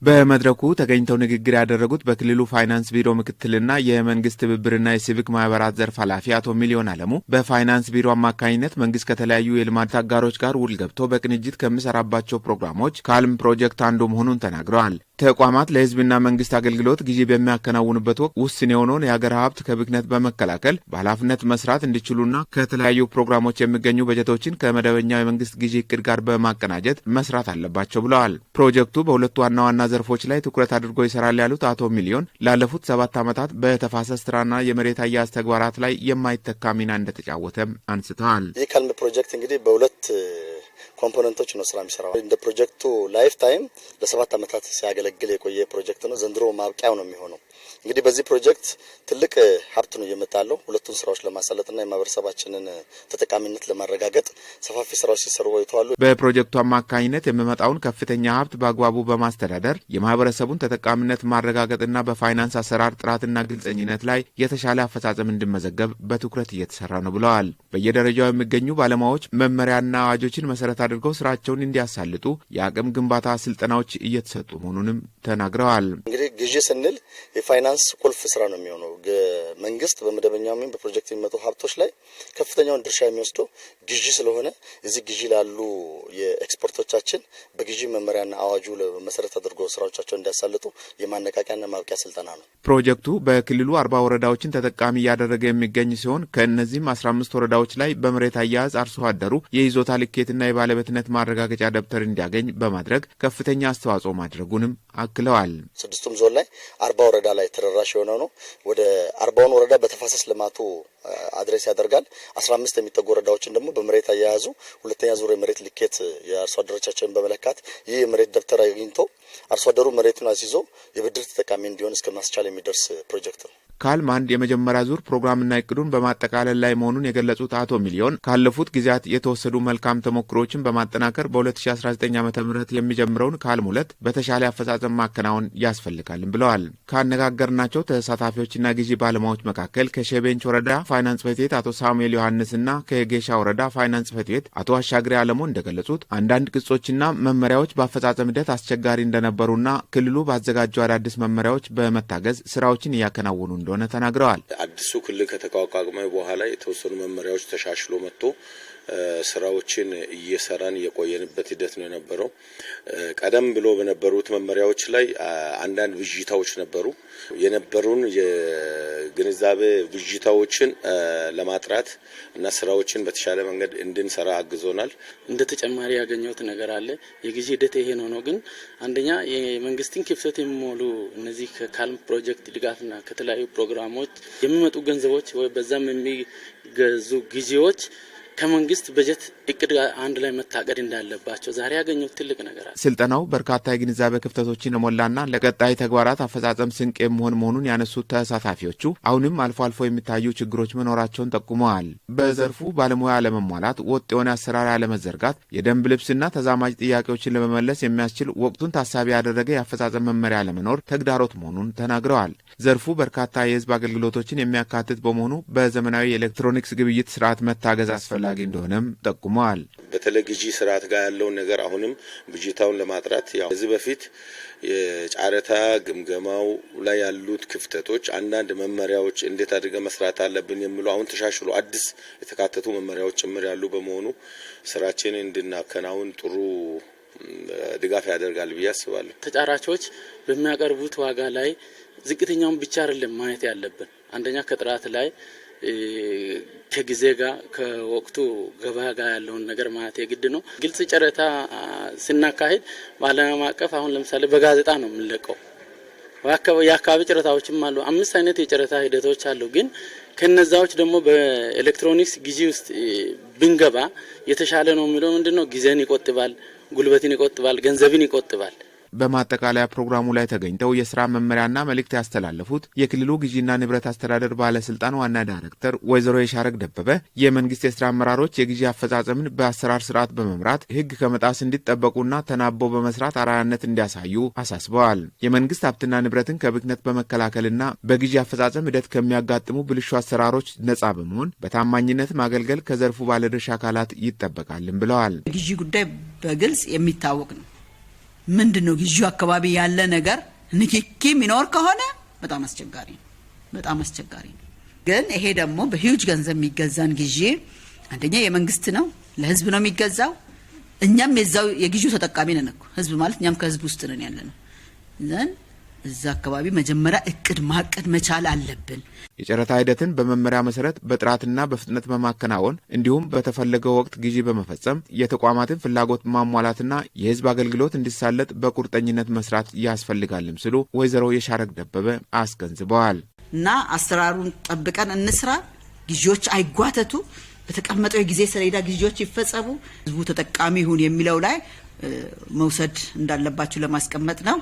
በመድረኩ ተገኝተው ንግግር ያደረጉት በክልሉ ፋይናንስ ቢሮ ምክትልና የመንግስት ትብብርና የሲቪክ ማህበራት ዘርፍ ኃላፊ አቶ ሚሊዮን አለሙ በፋይናንስ ቢሮ አማካኝነት መንግስት ከተለያዩ የልማት አጋሮች ጋር ውል ገብቶ በቅንጅት ከሚሰራባቸው ፕሮግራሞች ካልም ፕሮጀክት አንዱ መሆኑን ተናግረዋል። ተቋማት ለህዝብና መንግስት አገልግሎት ጊዜ በሚያከናውኑበት ወቅት ውስን የሆነውን የሀገር ሀብት ከብክነት በመከላከል በኃላፊነት መስራት እንዲችሉና ከተለያዩ ፕሮግራሞች የሚገኙ በጀቶችን ከመደበኛው የመንግስት ጊዜ እቅድ ጋር በማቀናጀት መስራት አለባቸው ብለዋል። ፕሮጀክቱ በሁለቱ ዋና ዋና ዘርፎች ላይ ትኩረት አድርጎ ይሰራል ያሉት አቶ ሚሊዮን ላለፉት 7 ዓመታት በተፋሰስ ስራና የመሬት አያያዝ ተግባራት ላይ የማይተካ ሚና እንደተጫወተም አንስተዋል። ይህ ካልም ፕሮጀክት እንግዲህ በሁለት ኮምፖነንቶች ነው ስራ የሚሰራው። እንደ ፕሮጀክቱ ላይፍ ታይም ለ7 ዓመታት ሲያገለግል የቆየ ፕሮጀክት ነው። ዘንድሮ ማብቂያው ነው የሚሆነው። እንግዲህ በዚህ ፕሮጀክት ትልቅ ሀብት ነው እየመጣለው ሁለቱን ስራዎች ለማሳለጥና የማህበረሰባችንን ተጠቃሚነት ለማረጋገጥ ሰፋፊ ስራዎች ሲሰሩ ቆይተዋል። በፕሮጀክቱ አማካኝነት የሚመጣውን ከፍተኛ ሀብት በአግባቡ በማስተዳደር የማህበረሰቡን ተጠቃሚነት ማረጋገጥና በፋይናንስ አሰራር ጥራትና ግልጸኝነት ላይ የተሻለ አፈጻጸም እንዲመዘገብ በትኩረት እየተሰራ ነው ብለዋል። በየደረጃው የሚገኙ ባለሙያዎች መመሪያና አዋጆችን መሰረት አድርገው ስራቸውን እንዲያሳልጡ የአቅም ግንባታ ስልጠናዎች እየተሰጡ መሆኑንም ተናግረዋል። እንግዲህ ግዢ ስንል የፋይናንስ ቁልፍ ስራ ነው የሚሆነው። መንግስት በመደበኛው ወይም በፕሮጀክት የሚመጡ ሀብቶች ላይ ከፍተኛውን ድርሻ የሚወስደው ግዢ ስለሆነ እዚህ ግዢ ላሉ የኤክስፖርቶቻችን በግዢ መመሪያና አዋጁ መሰረት አድርጎ ስራዎቻቸውን እንዲያሳልጡ የማነቃቂያና ማብቂያ ስልጠና ነው። ፕሮጀክቱ በክልሉ 40 ወረዳዎችን ተጠቃሚ እያደረገ የሚገኝ ሲሆን ከእነዚህም 15 ወረዳዎች ላይ በመሬት አያያዝ አርሶ አደሩ የይዞታ ልኬትና የባለቤትነት ማረጋገጫ ደብተር እንዲያገኝ በማድረግ ከፍተኛ አስተዋጽኦ ማድረጉንም አክለዋል። 6ቱም ዞን ላይ 40 ወረዳ ላይ ተደራሽ የሆነው ነው። ወደ 40ውን ወረዳ በተፋሰስ ልማቱ አድሬስ ያደርጋል። 15 የሚጠጉ ወረዳዎችን ደግሞ በመሬት አያያዙ ሁለተኛ ዙር የመሬት ልኬት የአርሶ አደሮቻችንን በመለካት ይህ የመሬት ደብተር አግኝቶ አርሶ አደሩ መሬቱን አስይዞ የብድር ተጠቃሚ እንዲሆን እስከ ማስቻል የሚደርስ ፕሮጀክት ነው። ካልም አንድ የመጀመሪያ ዙር ፕሮግራምና እቅዱን በማጠቃለል ላይ መሆኑን የገለጹት አቶ ሚሊዮን ካለፉት ጊዜያት የተወሰዱ መልካም ተሞክሮችን በማጠናከር በ2019 ዓ.ም የሚጀምረውን ካልም 2 በተሻለ አፈጻጸም ማከናወን ያስፈልጋልም ብለዋል። ካነጋገርናቸው ተሳታፊዎችና ግዢ ባለሙያዎች መካከል ከሸቤንች ወረዳ ፋይናንስ ጽሕፈት ቤት አቶ ሳሙኤል ዮሐንስና ከጌሻ ወረዳ ፋይናንስ ጽሕፈት ቤት አቶ አሻግሬ አለሙ እንደገለጹት አንዳንድ ቅጾችና መመሪያዎች በአፈጻጸም ሂደት አስቸጋሪ እንደነበሩና ክልሉ ባዘጋጀው አዳዲስ መመሪያዎች በመታገዝ ስራዎችን እያከናወኑ እንደሆነ ተናግረዋል። አዲሱ ክልል ከተቋቋመ በኋላ የተወሰኑ መመሪያዎች ተሻሽሎ መጥቶ ስራዎችን እየሰራን የቆየንበት ሂደት ነው የነበረው። ቀደም ብሎ በነበሩት መመሪያዎች ላይ አንዳንድ ብዥታዎች ነበሩ። የነበሩን የግንዛቤ ብዥታዎችን ለማጥራት እና ስራዎችን በተሻለ መንገድ እንድንሰራ አግዞናል። እንደ ተጨማሪ ያገኘሁት ነገር አለ። የግዢ ሂደት ይሄ ነው። ግን አንደኛ የመንግስትን ክፍተት የሚሞሉ እነዚህ ከካልም ፕሮጀክት ድጋፍና ከተለያዩ ፕሮግራሞች የሚመጡ ገንዘቦች ወይ በዛም የሚገዙ ጊዜዎች ከመንግስት በጀት እቅድ አንድ ላይ መታቀድ እንዳለባቸው ዛሬ ያገኘው ትልቅ ነገር አለ። ስልጠናው በርካታ የግንዛቤ ክፍተቶችን የሞላና ለቀጣይ ተግባራት አፈጻጸም ስንቅ የሚሆን መሆኑን ያነሱት ተሳታፊዎቹ አሁንም አልፎ አልፎ የሚታዩ ችግሮች መኖራቸውን ጠቁመዋል። በዘርፉ ባለሙያ አለመሟላት፣ ወጥ የሆነ አሰራር አለመዘርጋት፣ የደንብ ልብስና ተዛማጅ ጥያቄዎችን ለመመለስ የሚያስችል ወቅቱን ታሳቢ ያደረገ የአፈጻጸም መመሪያ ለመኖር ተግዳሮት መሆኑን ተናግረዋል። ዘርፉ በርካታ የህዝብ አገልግሎቶችን የሚያካትት በመሆኑ በዘመናዊ የኤሌክትሮኒክስ ግብይት ስርዓት መታገዝ አስፈላጊ እንደሆነም ጠቁመዋል። በተለይ ግዢ ስርዓት ጋር ያለውን ነገር አሁንም ብጅታውን ለማጥራት ከዚህ በፊት የጨረታ ግምገማው ላይ ያሉት ክፍተቶች አንዳንድ መመሪያዎች እንዴት አድርገን መስራት አለብን የሚሉ አሁን ተሻሽሎ አዲስ የተካተቱ መመሪያዎች ጭምር ያሉ በመሆኑ ስራችንን እንድናከናውን ጥሩ ድጋፍ ያደርጋል ብዬ አስባለሁ። ተጫራቾች በሚያቀርቡት ዋጋ ላይ ዝቅተኛውን ብቻ አይደለም ማየት ያለብን። አንደኛ ከጥራት ላይ ከጊዜ ጋር ከወቅቱ ገበያ ጋር ያለውን ነገር ማለት የግድ ነው። ግልጽ ጨረታ ስናካሂድ በዓለም አቀፍ አሁን ለምሳሌ በጋዜጣ ነው የምንለቀው። የአካባቢ ጨረታዎችም አሉ። 5 አይነት የጨረታ ሂደቶች አሉ። ግን ከነዛዎች ደግሞ በኤሌክትሮኒክስ ግዢ ውስጥ ብንገባ የተሻለ ነው የሚለው ምንድነው? ጊዜን ይቆጥባል፣ ጉልበትን ይቆጥባል፣ ገንዘብን ይቆጥባል። በማጠቃለያ ፕሮግራሙ ላይ ተገኝተው የስራ መመሪያና መልእክት ያስተላለፉት የክልሉ ግዢና ንብረት አስተዳደር ባለስልጣን ዋና ዳይሬክተር ወይዘሮ የሻረግ ደበበ የመንግስት የስራ አመራሮች የግዢ አፈጻጸምን በአሰራር ስርዓት በመምራት ሕግ ከመጣስ እንዲጠበቁና ተናበው በመስራት አርአያነት እንዲያሳዩ አሳስበዋል። የመንግስት ሀብትና ንብረትን ከብክነት በመከላከልና በግዢ አፈጻጸም ሂደት ከሚያጋጥሙ ብልሹ አሰራሮች ነጻ በመሆን በታማኝነት ማገልገል ከዘርፉ ባለድርሻ አካላት ይጠበቃልም ብለዋል። ግዢ ጉዳይ በግልጽ የሚታወቅ ነው። ምንድነው ግዢው አካባቢ ያለ ነገር ንክኪ ሚኖር ከሆነ በጣም አስቸጋሪ ነው። ግን ይሄ ደግሞ በሂውጅ ገንዘብ የሚገዛን ግዢ አንደኛ የመንግስት ነው፣ ለህዝብ ነው የሚገዛው። እኛም የዛው የግዢው ተጠቃሚ ነን እኮ ህዝብ ማለት እኛም ከህዝብ ውስጥ ነን ያለነው። ዘን እዛ አካባቢ መጀመሪያ እቅድ ማቀድ መቻል አለብን። የጨረታ ሂደትን በመመሪያ መሰረት በጥራትና በፍጥነት በማከናወን እንዲሁም በተፈለገው ወቅት ግዢ በመፈጸም የተቋማትን ፍላጎት ማሟላትና የህዝብ አገልግሎት እንዲሳለጥ በቁርጠኝነት መስራት ያስፈልጋልም ሲሉ ወይዘሮ የሻረግ ደበበ አስገንዝበዋል። እና አሰራሩን ጠብቀን እንስራ፣ ግዢዎች አይጓተቱ፣ በተቀመጠው የጊዜ ሰሌዳ ግዢዎች ይፈጸሙ፣ ህዝቡ ተጠቃሚ ይሁን የሚለው ላይ መውሰድ እንዳለባቸው ለማስቀመጥ ነው።